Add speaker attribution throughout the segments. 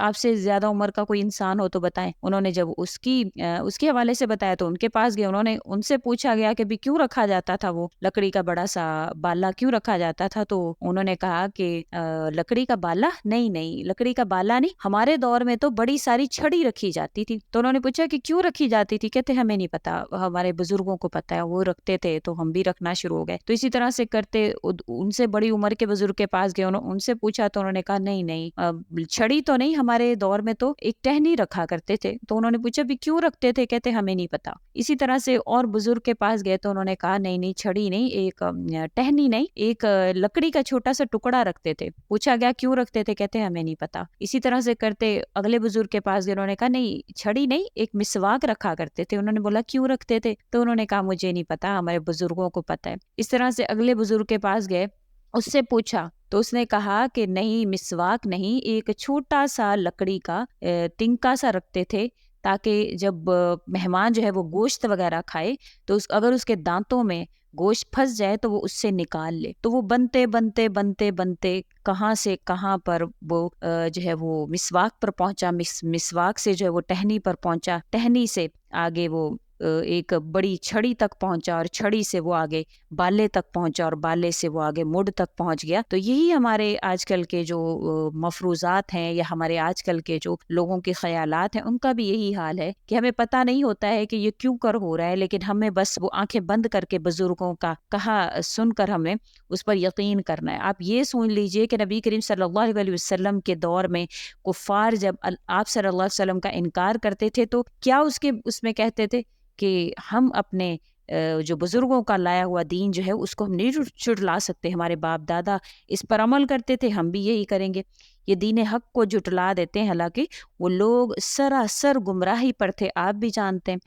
Speaker 1: آپ سے زیادہ عمر کا کوئی انسان ہو تو بتائیں۔ انہوں نے جب اس کے حوالے سے بتایا تو ان کے پاس گئے، انہوں نے ان سے پوچھا گیا کہ بھی کیوں رکھا جاتا تھا وہ لکڑی کا بڑا سا بالا کیوں رکھا جاتا تھا؟ تو انہوں نے کہا کہ لکڑی کا بالا نہیں، لکڑی کا بالا نہیں، ہمارے دور میں تو بڑی ساری چھڑی رکھی جاتی تھی۔ تو انہوں نے پوچھا کہ کیوں رکھی جاتی تھی؟ کہتے ہمیں نہیں پتا، ہمارے بزرگوں کو پتا ہے، وہ رکھتے تھے تو ہم بھی رکھنا شروع ہو گئے۔ تو اسی طرح سے کرتے ان سے بڑی عمر کے بزرگ کے پاس گئے، ان سے پوچھا تو انہوں نے کہا نہیں، چھڑی تو نہیں، ہمارے دور میں تو ایک ٹہنی رکھا کرتے تھے۔ تو انہوں نے پوچھا بھی کیوں رکھتے تھے؟ کہتے ہمیں نہیں پتا۔ اسی طرح سے اور بزرگ کے پاس گئے تو انہوں نے کہا نہیں چھڑی نہیں، ایک ٹہنی نہیں، ایک لکڑی کا چھوٹا سا ٹکڑا رکھتے تھے۔ پوچھا گیا کیوں رکھتے تھے؟ کہتے ہمیں نہیں پتا۔ اسی طرح سے کرتے اگلے بزرگ کے پاس گئے، انہوں نے کہا نہیں چھڑی نہیں، ایک مسواک رکھا کرتے تھے۔ انہوں نے بولا کیوں رکھتے تھے؟ تو انہوں نے کہا مجھے نہیں پتا، ہمارے بزرگوں کو پتا ہے۔ اس طرح سے اگلے بزرگ کے پاس گئے، اس سے پوچھا تو اس نے کہا کہ نہیں مسواک نہیں، ایک چھوٹا سا لکڑی کا تنکا سا رکھتے تھے تاکہ جب مہمان جو ہے وہ گوشت وغیرہ کھائے تو اگر اس کے دانتوں میں گوشت پھنس جائے تو وہ اس سے نکال لے۔ تو وہ بنتے بنتے بنتے بنتے کہاں سے کہاں پر وہ جو ہے وہ مسواک پر پہنچا، مسواک سے جو ہے وہ ٹہنی پر پہنچا، ٹہنی سے آگے وہ ایک بڑی چھڑی تک پہنچا، اور چھڑی سے وہ آگے بالے تک پہنچا، اور بالے سے وہ آگے مڈ تک پہنچ گیا۔ تو یہی ہمارے آج کل کے جو مفروضات ہیں یا ہمارے آج کل کے جو لوگوں کے خیالات ہیں، ان کا بھی یہی حال ہے کہ ہمیں پتہ نہیں ہوتا ہے کہ یہ کیوں کر ہو رہا ہے، لیکن ہمیں بس وہ آنکھیں بند کر کے بزرگوں کا کہا سن کر ہمیں اس پر یقین کرنا ہے۔ آپ یہ سن لیجئے کہ نبی کریم صلی اللہ علیہ وسلم کے دور میں کفار جب آپ صلی اللہ علیہ وسلم کا انکار کرتے تھے تو کیا اس میں کہتے تھے کہ ہم اپنے جو بزرگوں کا لایا ہوا دین جو ہے اس کو ہم نہیں جھٹلا سکتے، ہمارے باپ دادا اس پر عمل کرتے تھے، ہم بھی یہی کریں گے۔ یہ دین حق کو جھٹلا دیتے ہیں، حالانکہ وہ لوگ سراسر گمراہی پر تھے، آپ بھی جانتے ہیں۔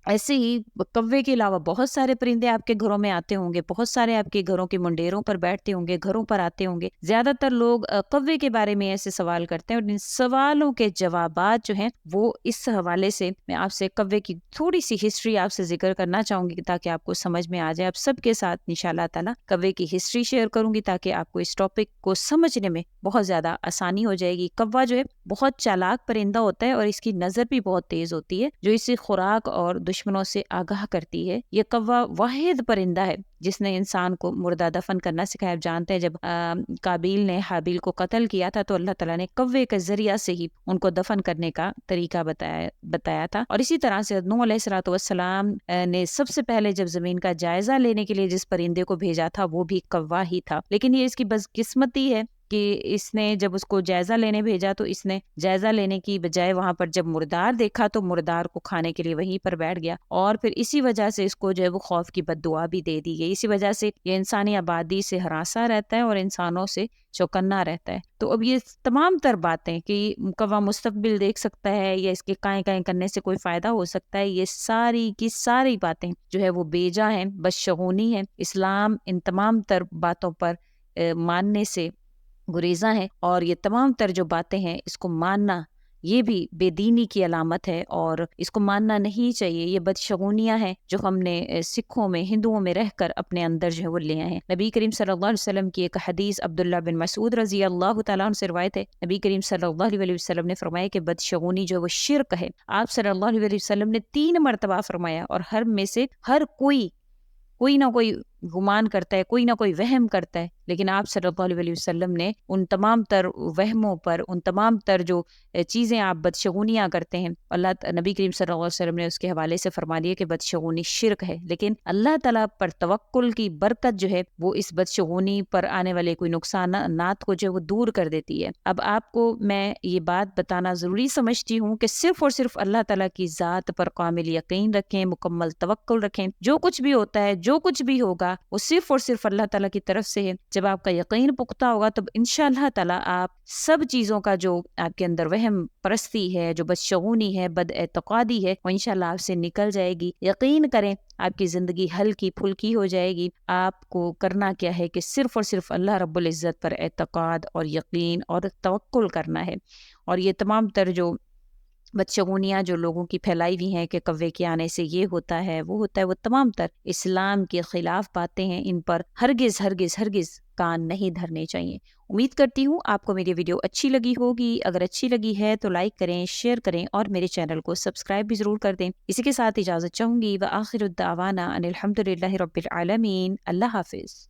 Speaker 1: ایسے ہی کوے کے علاوہ بہت سارے پرندے آپ کے گھروں میں آتے ہوں گے، بہت سارے آپ کے گھروں کے منڈیروں پر بیٹھتے ہوں گے، گھروں پر آتے ہوں گے۔ زیادہ تر لوگ کوے کے بارے میں ایسے سوال کرتے ہیں، اور ان سوالوں کے جوابات جو ہیں وہ اس حوالے سے میں آپ سے کوے کی تھوڑی سی ہسٹری آپ سے ذکر کرنا چاہوں گی تاکہ آپ کو سمجھ میں آ جائے۔ آپ سب کے ساتھ انشاءاللہ تعالیٰ کوے کی ہسٹری شیئر کروں گی تاکہ آپ کو اس ٹاپک کو سمجھنے میں بہت زیادہ آسانی ہو جائے گی۔ کوا جو ہے بہت چالاک پرندہ ہوتا ہے، اور اس کی نظر بھی بہت تیز ہوتی ہے جو اسے خوراک اور دشمنوں سے آگاہ کرتی ہے۔ یہ کوا واحد پرندہ ہے جس نے انسان کو مردہ دفن کرنا سکھایا۔ آپ جانتے ہیں جب قابیل نے حابیل کو قتل کیا تھا تو اللہ تعالیٰ نے کوے کے ذریعہ سے ہی ان کو دفن کرنے کا طریقہ بتایا تھا۔ اور اسی طرح سے نوح علیہ الصلوۃ والسلام نے سب سے پہلے جب زمین کا جائزہ لینے کے لیے جس پرندے کو بھیجا تھا وہ بھی کوا ہی تھا، لیکن یہ اس کی بدقسمتی ہے کہ اس نے جب اس کو جائزہ لینے بھیجا تو اس نے جائزہ لینے کی بجائے وہاں پر جب مردار دیکھا تو مردار کو کھانے کے لیے وہیں پر بیٹھ گیا، اور پھر اسی وجہ سے اس کو جو ہے وہ خوف کی بد دعا بھی دے دی گئی۔ اسی وجہ سے یہ انسانی آبادی سے ہراساں رہتا ہے اور انسانوں سے چوکنا رہتا ہے۔ تو اب یہ تمام تر باتیں کہ کوا مستقبل دیکھ سکتا ہے یا اس کے کائیں کائیں کرنے سے کوئی فائدہ ہو سکتا ہے، یہ ساری کی ساری باتیں جو ہے وہ بیجا ہیں، بدشگونی ہیں۔ اسلام ان تمام تر باتوں پر ماننے سے گریزاں ہیں، اور یہ تمام تر جو باتیں ہیں اس کو ماننا یہ بھی بے دینی کی علامت ہے، اور اس کو ماننا نہیں چاہیے۔ یہ بدشگونیاں ہیں جو ہم نے سکھوں میں، ہندوؤں میں رہ کر اپنے اندر جو ہے وہ لے آئے ہیں۔ نبی کریم صلی اللہ علیہ وسلم کی ایک حدیث عبداللہ بن مسعود رضی اللہ تعالیٰ عنہ سے روایت ہے، نبی کریم صلی اللہ علیہ وسلم نے فرمایا کہ بدشگونی جو ہے وہ شرک ہے۔ آپ صلی اللہ علیہ وسلم نے 3 مرتبہ فرمایا، اور ہر میں سے ہر کوئی نہ کوئی گمان کرتا ہے، کوئی نہ کوئی وہم کرتا ہے، لیکن آپ صلی اللہ علیہ وسلم نے ان تمام تر وہموں پر، ان تمام تر جو چیزیں آپ بدشگونیاں کرتے ہیں، نبی کریم صلی اللہ علیہ وسلم نے اس کے حوالے سے فرما دیا کہ بدشگونی شرک ہے، لیکن اللہ تعالیٰ پر توکل کی برکت جو ہے وہ اس بدشگونی پر آنے والے کوئی نقصانات کو جو ہے وہ دور کر دیتی ہے۔ اب آپ کو میں یہ بات بتانا ضروری سمجھتی ہوں کہ صرف اور صرف اللہ تعالیٰ کی ذات پر کامل یقین رکھیں، مکمل توکل رکھیں۔ جو کچھ بھی ہوتا ہے، جو کچھ بھی ہوگا وہ صرف اور صرف اللہ تعالیٰ کی طرف سے ہے۔ جب آپ کا یقین پختہ ہوگا تو انشاءاللہ تعالیٰ آپ سب چیزوں کا جو آپ کے اندر وہم پرستی ہے، جو بدشگونی ہے، بد اعتقادی ہے، وہ انشاءاللہ آپ سے نکل جائے گی۔ یقین کریں آپ کی زندگی ہلکی پھلکی ہو جائے گی۔ آپ کو کرنا کیا ہے کہ صرف اور صرف اللہ رب العزت پر اعتقاد اور یقین اور توکل کرنا ہے، اور یہ تمام تر جو بدشگونیاں جو لوگوں کی پھیلائی ہوئی ہیں کہ کوے کے آنے سے یہ ہوتا ہے وہ تمام تر اسلام کے خلاف باتیں ہیں، ان پر ہرگز ہرگز ہرگز کان نہیں دھرنے چاہیے۔ امید کرتی ہوں آپ کو میری ویڈیو اچھی لگی ہوگی۔ اگر اچھی لگی ہے تو لائک کریں، شیئر کریں اور میرے چینل کو سبسکرائب بھی ضرور کر دیں۔ اسی کے ساتھ اجازت چاہوں گی، وآخر الدعوانا ان الحمد للہ رب العالمین۔ اللہ حافظ۔